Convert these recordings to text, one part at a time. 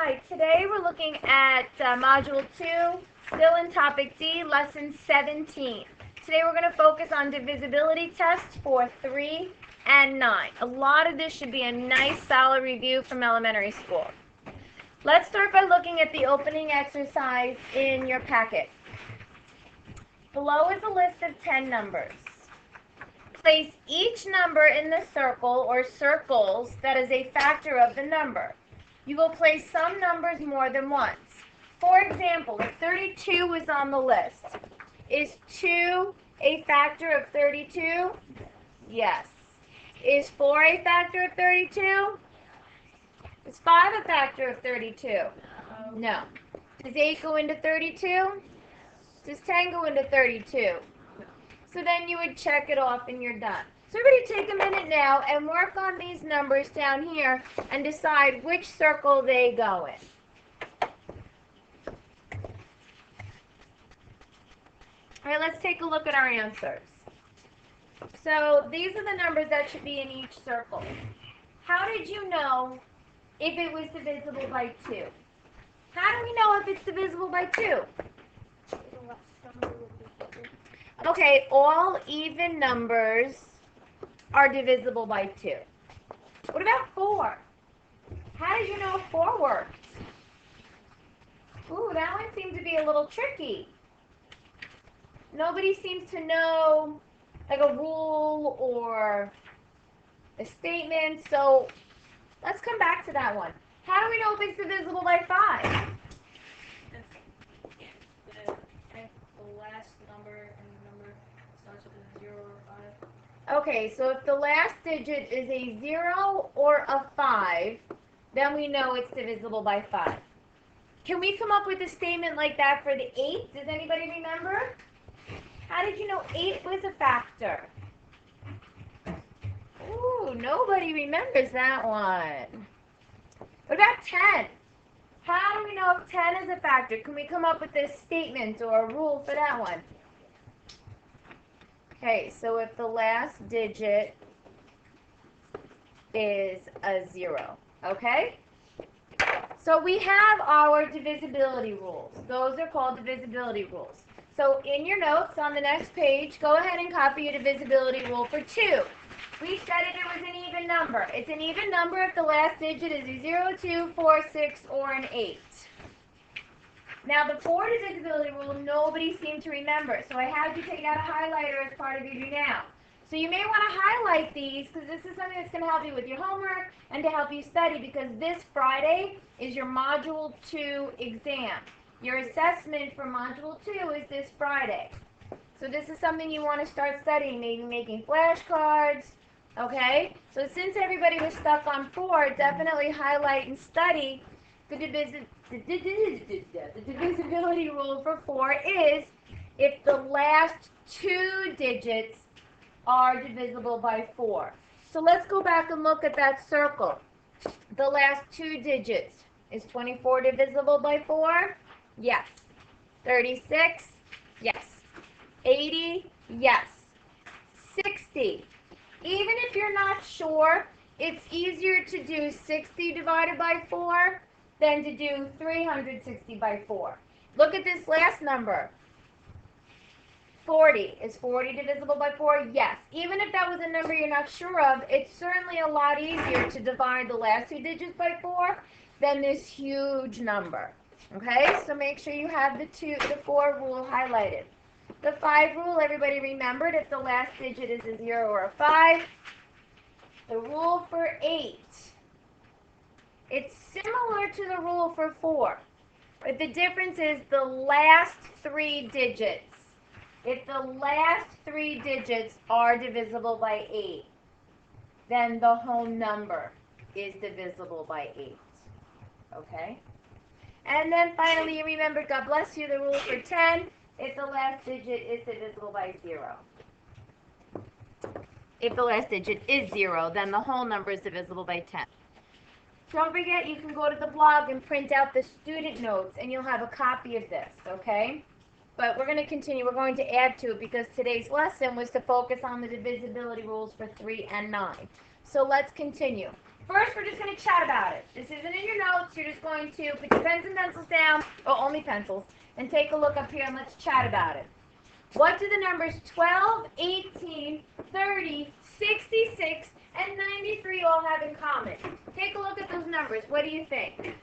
Hi, today we're looking at Module 2, still in Topic D, Lesson 17. Today we're going to focus on divisibility tests for 3 and 9. A lot of this should be a nice solid review from elementary school. Let's start by looking at the opening exercise in your packet. Below is a list of 10 numbers. Place each number in the circle or circles that is a factor of the number. You will place some numbers more than once. For example, if 32 is on the list, is 2 a factor of 32? Yes. Is 4 a factor of 32? Is 5 a factor of 32? No. Does 8 go into 32? Does 10 go into 32? So then you would check it off and you're done. So everybody take a minute now and work on these numbers down here and decide which circle they go in. All right, let's take a look at our answers. So these are the numbers that should be in each circle. How did you know if it was divisible by 2? How do we know if it's divisible by 2? Okay, all even numbers are divisible by 2. What about 4? How did you know 4 worked? Ooh, that one seemed to be a little tricky. Nobody seems to know like a rule or a statement, so let's come back to that one. How do we know if it's divisible by 5? The last number and the number starts with a 0 or 5. Okay, so if the last digit is a 0 or a 5, then we know it's divisible by 5. Can we come up with a statement like that for the 8? Does anybody remember? How did you know 8 was a factor? Ooh, nobody remembers that one. What about 10? How do we know if 10 is a factor? Can we come up with a statement or a rule for that one? Okay, so if the last digit is a 0, okay? So we have our divisibility rules. Those are called divisibility rules. So in your notes on the next page, go ahead and copy a divisibility rule for 2. We said it was an even number. It's an even number if the last digit is a 0, 2, 4, 6, or an 8. Now the 4 divisibility rule, nobody seemed to remember, so I had you take out a highlighter as part of your do now. So you may want to highlight these because this is something that's going to help you with your homework and to help you study, because this Friday is your Module 2 exam. Your assessment for Module 2 is this Friday. So this is something you want to start studying, maybe making flashcards, okay? So since everybody was stuck on 4, definitely highlight and study. The divisibility rule for 4 is if the last 2 digits are divisible by 4. So let's go back and look at that circle. The last 2 digits. Is 24 divisible by 4? Yes. 36? Yes. 80? Yes. 60. Even if you're not sure, it's easier to do 60 divided by 4 than to do 360 by 4. Look at this last number. 40. Is 40 divisible by 4? Yes. Even if that was a number you're not sure of, it's certainly a lot easier to divide the last 2 digits by 4 than this huge number. Okay? So make sure you have the 4 rule highlighted. The 5 rule, everybody remembered, if the last digit is a 0 or a 5. The rule for 8, it's similar to the rule for 4, but the difference is the last 3 digits. If the last 3 digits are divisible by 8, then the whole number is divisible by 8. Okay? And then finally, you remember, God bless you, the rule for 10, if the last digit is divisible by 0. If the last digit is 0, then the whole number is divisible by 10. Don't forget, you can go to the blog and print out the student notes, and you'll have a copy of this, okay? But we're going to continue. We're going to add to it because today's lesson was to focus on the divisibility rules for 3 and 9. So let's continue. First, we're just going to chat about it. This isn't in your notes. You're just going to put your pens and pencils down, or only pencils, and take a look up here and let's chat about it. What do the numbers 12, 18, 30, 66, and 93 all have in common? Take a look at those numbers. What do you think?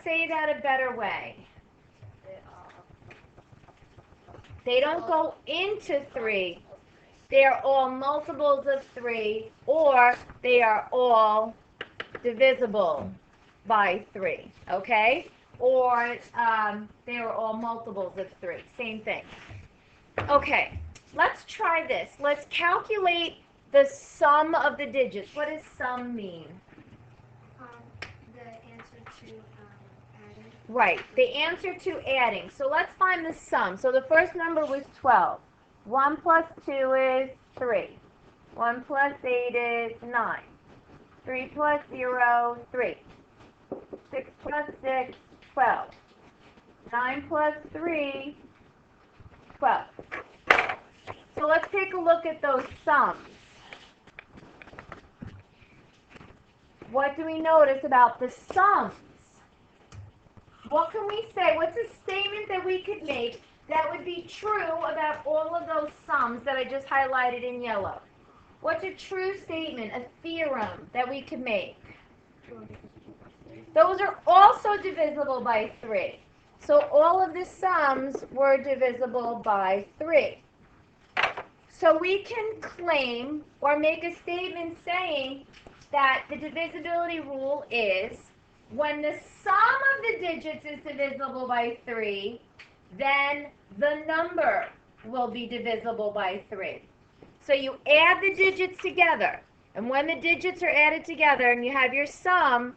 Say that a better way. They don't go into 3. They are all multiples of 3, or they are all divisible by 3, okay? Or they are all multiples of 3, same thing. Okay, let's try this. Let's calculate the sum of the digits. What does sum mean? The answer to adding. Right, the answer to adding. So let's find the sum. So the first number was 12. 1 plus 2 is 3. 1 plus 8 is 9. 3 plus 0, 3. 6 plus 6, 12. 9 plus 3, 12. So let's take a look at those sums. What do we notice about the sums? What can we say? What's a statement that we could make that would be true about all of those sums that I just highlighted in yellow? What's a true statement, a theorem that we could make? Those are also divisible by 3. So all of the sums were divisible by 3. So we can claim or make a statement saying that the divisibility rule is when the sum of the digits is divisible by 3, then the number will be divisible by 3. So you add the digits together, and when the digits are added together and you have your sum,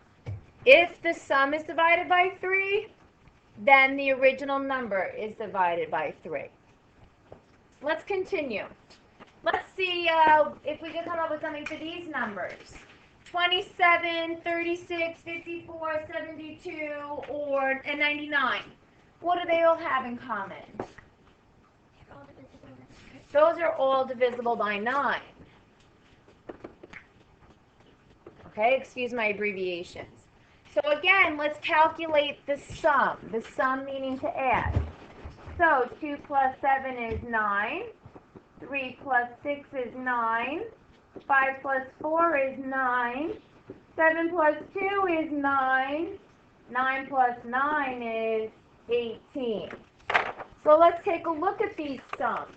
if the sum is divided by 3, then the original number is divided by 3. Let's continue. Let's see if we can come up with something for these numbers. 27, 36, 54, 72, and 99. What do they all have in common? Those are all divisible by 9. Okay, excuse my abbreviations. So again, let's calculate the sum meaning to add. So 2 plus 7 is 9, 3 plus 6 is 9, 5 plus 4 is 9, 7 plus 2 is 9, 9 plus 9 is 18. So let's take a look at these sums.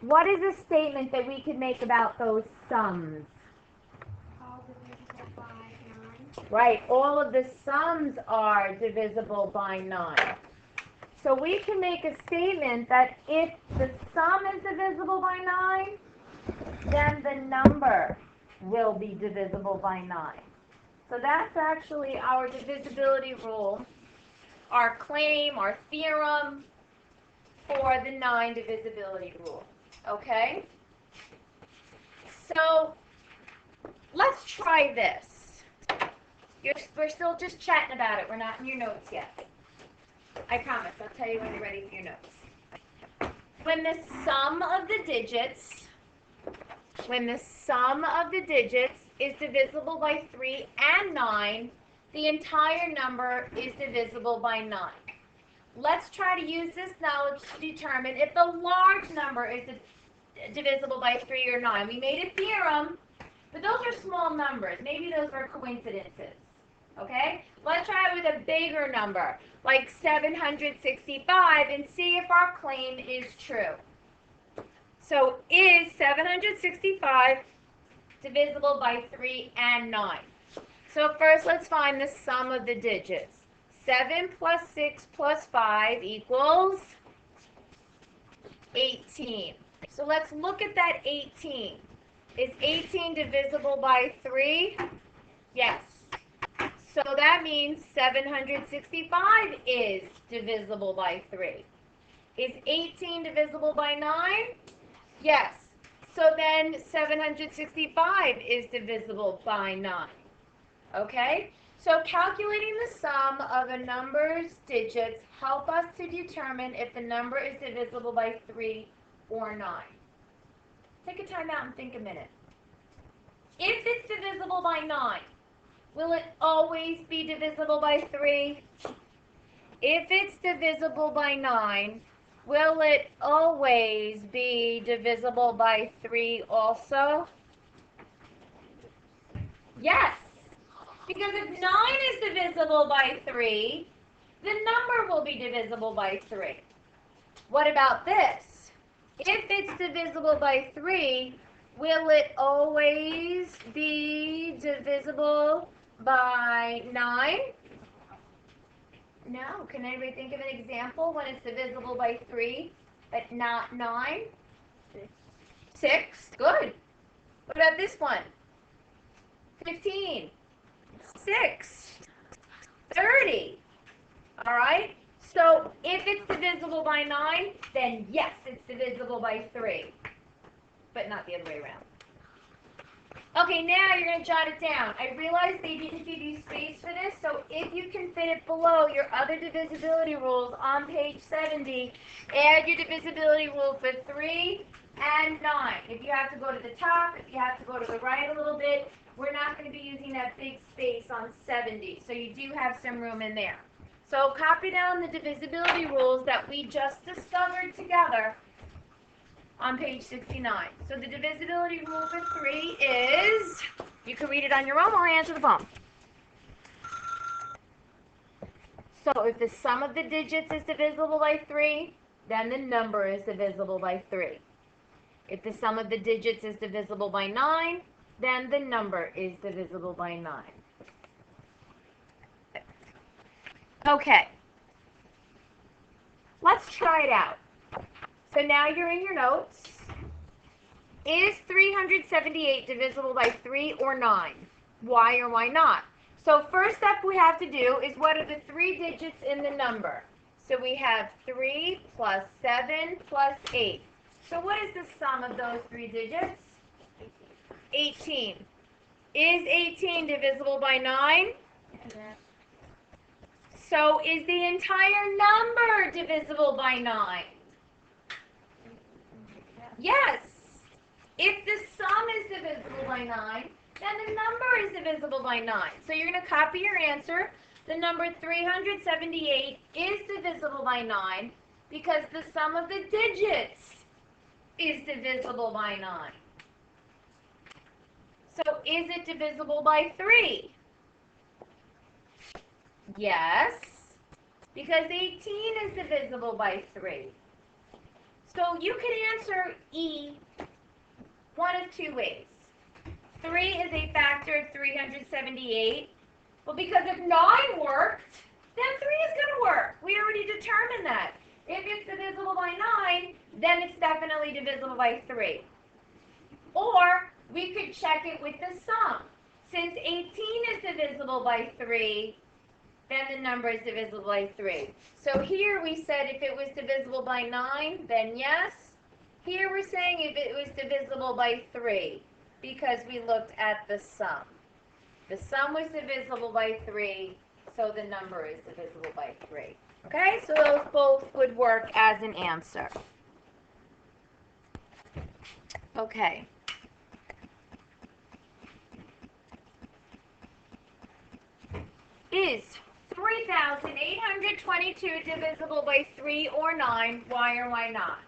What is a statement that we could make about those sums? All divisible by 9. Right, all of the sums are divisible by 9. So we can make a statement that if the sum is divisible by 9, then the number will be divisible by 9. So that's actually our divisibility rule, our claim, our theorem for the 9 divisibility rule. Okay? So let's try this. We're still just chatting about it. We're not in your notes yet. I promise. I'll tell you when you're ready for your notes. When the sum of the digits is divisible by 3 and 9, the entire number is divisible by 9. Let's try to use this knowledge to determine if the large number is divisible by 3 or 9. We made a theorem, but those are small numbers. Maybe those are coincidences. Okay? Let's try it with a bigger number, like 765, and see if our claim is true. So is 765 divisible by 3 and 9? So first let's find the sum of the digits. 7 plus 6 plus 5 equals 18. So let's look at that 18. Is 18 divisible by 3? Yes. So that means 765 is divisible by 3. Is 18 divisible by 9? Yes. So then 765 is divisible by 9. Okay? So calculating the sum of a number's digits help us to determine if the number is divisible by 3 or 9. time out and think a minute. If it's divisible by 9, will it always be divisible by 3? If it's divisible by 9, will it always be divisible by 3 also? Yes. Because if 9 is divisible by 3, the number will be divisible by 3. What about this? If it's divisible by 3, will it always be divisible by 9? No. Can anybody think of an example when it's divisible by 3 but not 9? 6. Good. What about this one? 15. 6. 30. All right? So if it's divisible by 9, then yes, it's divisible by 3. But not the other way around. Okay, now you're going to jot it down. I realize they didn't give you space for this, so if you can fit it below your other divisibility rules on page 70, add your divisibility rule for 3 and 9. If you have to go to the top, if you have to go to the right a little bit, we're not going to be using that big space on 70, so you do have some room in there. So copy down the divisibility rules that we just discovered together on page 69. So the divisibility rule for 3 is, you can read it on your own while I answer the phone. So if the sum of the digits is divisible by 3, then the number is divisible by 3. If the sum of the digits is divisible by 9, then the number is divisible by 9. Okay. Let's try it out. So now you're in your notes. Is 378 divisible by 3 or 9? Why or why not? So first step we have to do is what are the 3 digits in the number? So we have 3 plus 7 plus 8. So what is the sum of those 3 digits? 18. Is 18 divisible by 9? Yes. So is the entire number divisible by 9? Yes. If the sum is divisible by 9, then the number is divisible by 9. So you're going to copy your answer. The number 378 is divisible by 9 because the sum of the digits is divisible by 9. So is it divisible by 3? Yes, because 18 is divisible by 3. So you can answer E one of 2 ways. 3 is a factor of 378. Well, because if 9 worked, then 3 is going to work. We already determined that. If it's divisible by 9, then it's definitely divisible by 3. Or we could check it with the sum. Since 18 is divisible by 3, then the number is divisible by 3. So here we said if it was divisible by 9, then yes. Here we're saying if it was divisible by 3, because we looked at the sum. The sum was divisible by 3, so the number is divisible by 3. Okay, so those both would work as an answer. Okay. Is 3,822 divisible by 3 or 9? Why or why not?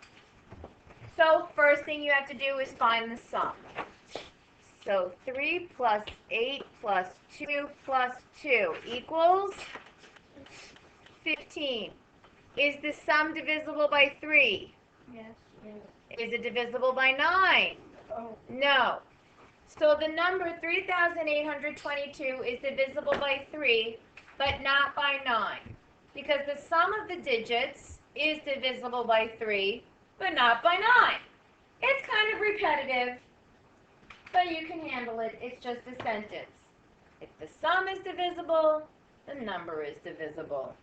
So first thing you have to do is find the sum. So 3 plus 8 plus 2 plus 2 equals 15. Is the sum divisible by 3? Yes. Is it divisible by 9? Oh. No. So the number 3,822 is divisible by 3, but not by 9. Because the sum of the digits is divisible by 3, but not by 9. It's kind of repetitive, but you can handle it. It's just a sentence. If the sum is divisible, the number is divisible.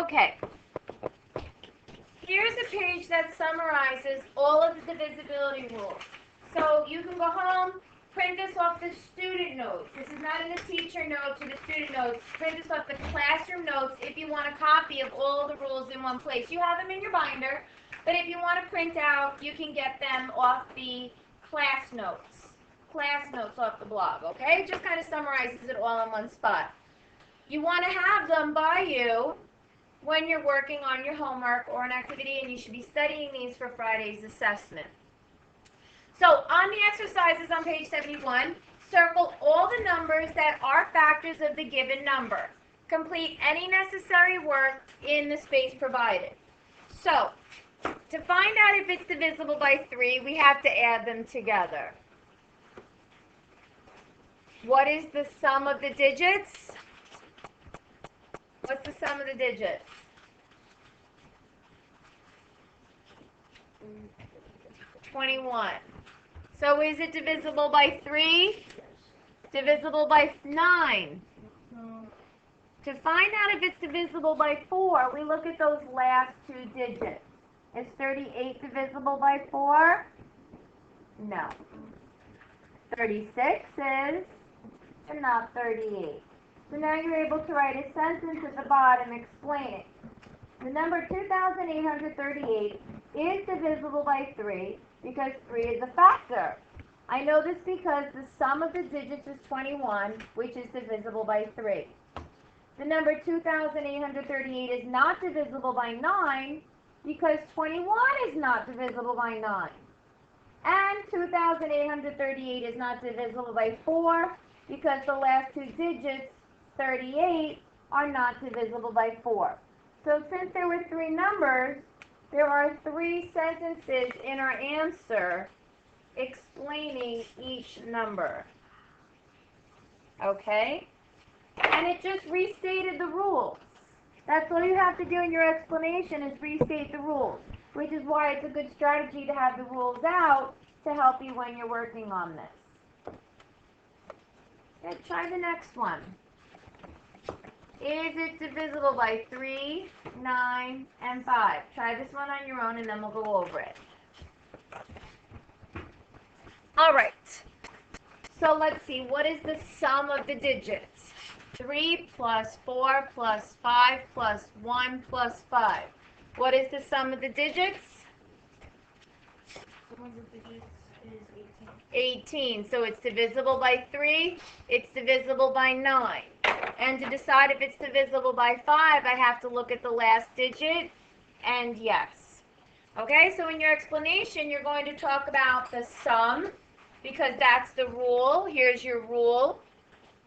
Okay. Here's a page that summarizes all of the divisibility rules. So you can go home, print this off the student notes. This is not in the teacher notes or the student notes. Print this off the classroom notes if you want a copy of all the rules in one place. You have them in your binder, But if you want to print out, you can get them off the class notes. Class notes off the blog, okay? It just kind of summarizes it all in one spot. You want to have them by you when you're working on your homework or an activity, and you should be studying these for Friday's assessment. So on the exercises on page 71, circle all the numbers that are factors of the given number. Complete any necessary work in the space provided. So to find out if it's divisible by 3, we have to add them together. What is the sum of the digits? What's the sum of the digits? 21. So is it divisible by 3? Divisible by 9? No. To find out if it's divisible by 4, we look at those last two digits. Is 38 divisible by 4? No. 36 is, but not 38. So now you're able to write a sentence at the bottom explaining. The number 2,838 is divisible by 3 because 3 is a factor. I know this because the sum of the digits is 21, which is divisible by 3. The number 2,838 is not divisible by 9 because 21 is not divisible by 9. And 2,838 is not divisible by 4 because the last two digits, 38, are not divisible by 4. So since there were 3 numbers, there are 3 sentences in our answer explaining each number. Okay? And it just restated the rules. That's all you have to do in your explanation is restate the rules, which is why it's a good strategy to have the rules out to help you when you're working on this. Okay, try the next one. Is it divisible by 3, 9, and 5? Try this one on your own and then we'll go over it. All right. So let's see, what is the sum of the digits? 3 plus 4 plus 5 plus 1 plus 5. What is the sum of the digits? The one with the digits is 18. So it's divisible by 3, it's divisible by 9. And to decide if it's divisible by 5, I have to look at the last digit, and yes. Okay, so in your explanation, you're going to talk about the sum, because that's the rule. Here's your rule,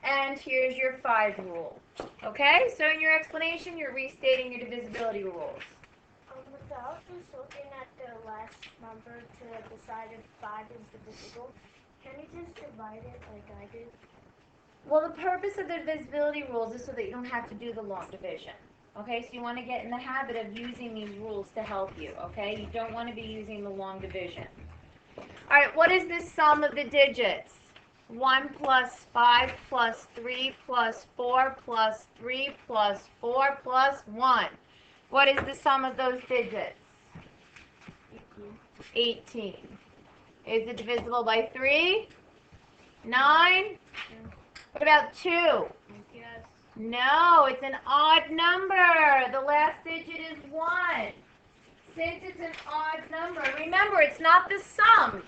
and here's your 5 rule. Okay, so in your explanation, you're restating your divisibility rules. Without just looking at the last number to decide if 5 is divisible, can you just divide it like I did? Well, the purpose of the divisibility rules is so that you don't have to do the long division. Okay, so you want to get in the habit of using these rules to help you, okay? You don't want to be using the long division. All right, what is the sum of the digits? 1 plus 5 plus 3 plus 4 plus 3 plus 4 plus 1. What is the sum of those digits? 18. Is it divisible by 3? 9? What about 2? Yes. No, it's an odd number. The last digit is 1. Since it's an odd number, remember, it's not the sum.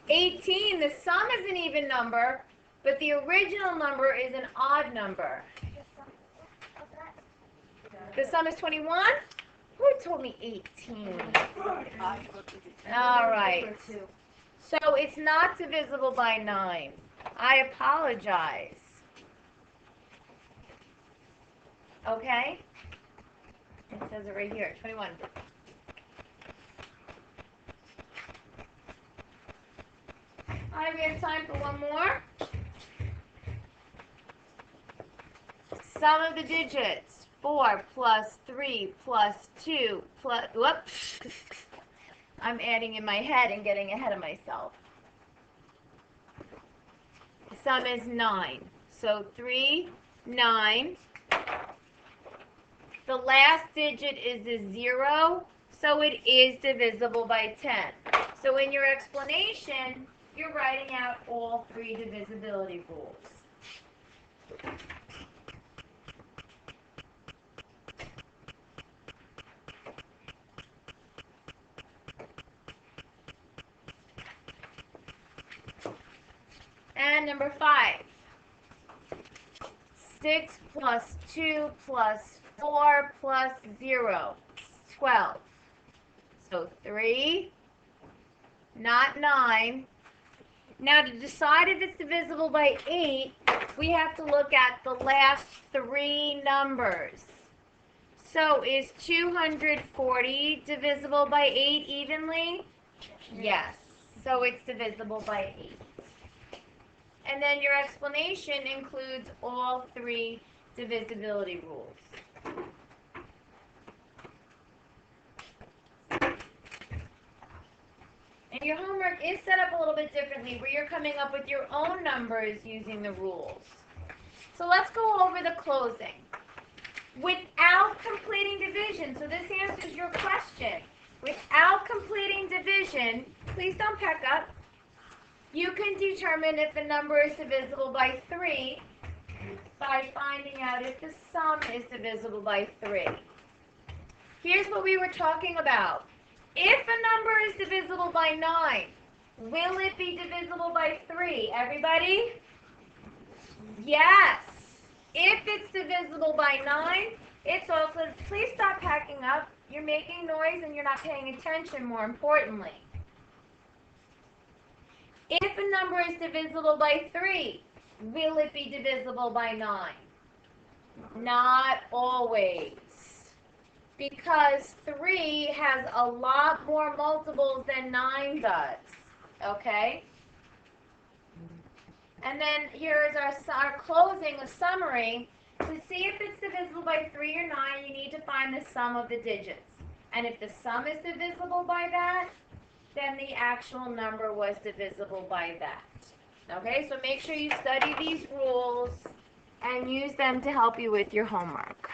18, the sum is an even number, but the original number is an odd number. The sum is 21? Who told me 18? All right. So it's not divisible by 9. I apologize. Okay? It says it right here, 21. All right, we have time for one more. Sum of the digits. 4 plus 3 plus 2 plus, whoops. I'm adding in my head and getting ahead of myself. The sum is 9. So 3, 9. The last digit is a 0, so it is divisible by 10. So in your explanation, you're writing out all 3 divisibility rules. And number 5. 6 plus 2 plus 4 plus 0. 12. So 3, not 9. Now to decide if it's divisible by 8, we have to look at the last 3 numbers. So is 240 divisible by 8 evenly? Yes. So it's divisible by 8. And then your explanation includes all 3 divisibility rules. And your homework is set up a little bit differently, where you're coming up with your own numbers using the rules. So let's go over the closing. Without completing division, so this answers your question. Without completing division, please don't pack up. You can determine if the number is divisible by 3 by finding out if the sum is divisible by 3. Here's what we were talking about. If a number is divisible by 9, will it be divisible by 3? Everybody? Yes. If it's divisible by 9, it's also, please stop packing up. You're making noise and you're not paying attention, more importantly. If a number is divisible by 3, will it be divisible by 9? Not always. Because 3 has a lot more multiples than 9 does. Okay? And then here's our closing, a summary. To see if it's divisible by 3 or 9, you need to find the sum of the digits. And if the sum is divisible by that, then the actual number was divisible by that. Okay, so make sure you study these rules and use them to help you with your homework.